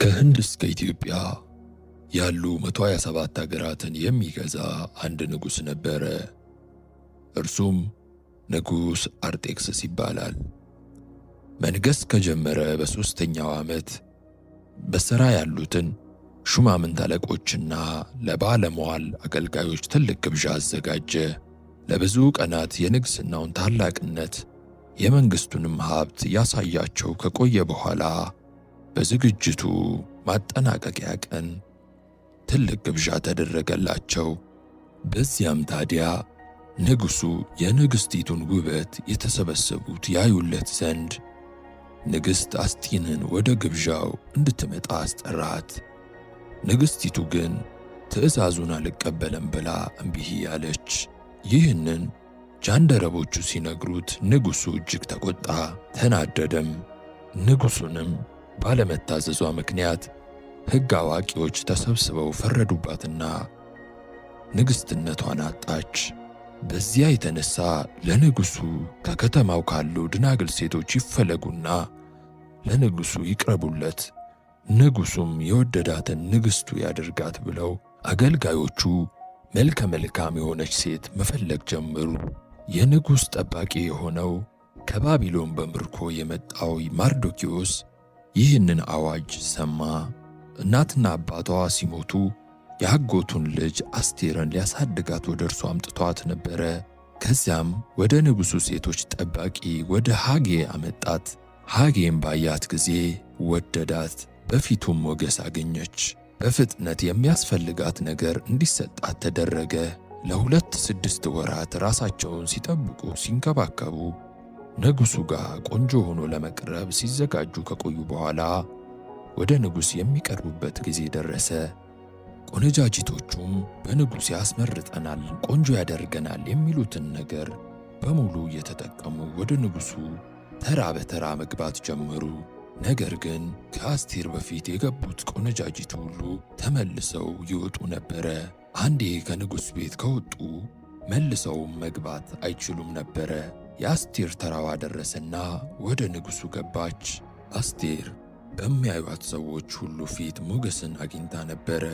ከህንድ እስከ ኢትዮጵያ ያሉ 127 ሀገራትን የሚገዛ አንድ ንጉሥ ነበረ። እርሱም ንጉሥ አርጤክስስ ይባላል። መንገሥ ከጀመረ በሦስተኛው ዓመት በሥራ ያሉትን ሹማምንት አለቆችና ለባለመዋል አገልጋዮች ትልቅ ግብዣ አዘጋጀ። ለብዙ ቀናት የንግሥናውን ታላቅነት የመንግሥቱንም ሀብት ያሳያቸው ከቆየ በኋላ በዝግጅቱ ማጠናቀቂያ ቀን ትልቅ ግብዣ ተደረገላቸው። በዚያም ታዲያ ንጉሡ የንግሥቲቱን ውበት የተሰበሰቡት ያዩለት ዘንድ ንግሥት አስጢንን ወደ ግብዣው እንድትመጣ አስጠራት። ንግሥቲቱ ግን ትእዛዙን አልቀበለም ብላ እምቢ አለች። ይህንን ጃንደረቦቹ ሲነግሩት ንጉሡ እጅግ ተቆጣ፣ ተናደደም። ንጉሡንም ባለመታዘዟ ምክንያት ሕግ አዋቂዎች ተሰብስበው ፈረዱባትና ንግሥትነቷን አጣች። በዚያ የተነሳ ለንጉሡ ከከተማው ካሉ ደናግል ሴቶች ይፈለጉና ለንጉሡ ይቅረቡለት፣ ንጉሡም የወደዳትን ንግሥቱ ያድርጋት ብለው አገልጋዮቹ መልከ መልካም የሆነች ሴት መፈለግ ጀመሩ። የንጉሥ ጠባቂ የሆነው ከባቢሎን በምርኮ የመጣው ማርዶክዮስ ይህንን አዋጅ ሰማ። እናትና አባቷ ሲሞቱ የአጎቱን ልጅ አስቴርን ሊያሳድጋት ወደ እርሱ አምጥቷት ነበረ። ከዚያም ወደ ንጉሡ ሴቶች ጠባቂ ወደ ሃጌ አመጣት። ሃጌም ባያት ጊዜ ወደዳት፣ በፊቱም ሞገስ አገኘች። በፍጥነት የሚያስፈልጋት ነገር እንዲሰጣት ተደረገ። ለ6 ወራት ራሳቸውን ሲጠብቁ ሲንከባከቡ ንጉሡ ጋር ቆንጆ ሆኖ ለመቅረብ ሲዘጋጁ ከቆዩ በኋላ ወደ ንጉሥ የሚቀርቡበት ጊዜ ደረሰ። ቆነጃጅቶቹም በንጉሥ ያስመርጠናል፣ ቆንጆ ያደርገናል የሚሉትን ነገር በሙሉ እየተጠቀሙ ወደ ንጉሡ ተራ በተራ መግባት ጀመሩ። ነገር ግን ከአስቴር በፊት የገቡት ቆነጃጅት ሁሉ ተመልሰው ይወጡ ነበረ። አንዴ ከንጉሥ ቤት ከወጡ መልሰው መግባት አይችሉም ነበረ። የአስቴር ተራዋ ደረሰና ወደ ንጉሡ ገባች። አስቴር በሚያዩት ሰዎች ሁሉ ፊት ሞገስን አግኝታ ነበረ።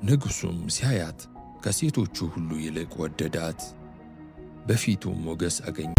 ንጉሡም ሲያያት ከሴቶቹ ሁሉ ይልቅ ወደዳት፣ በፊቱ ሞገስ አገኘ።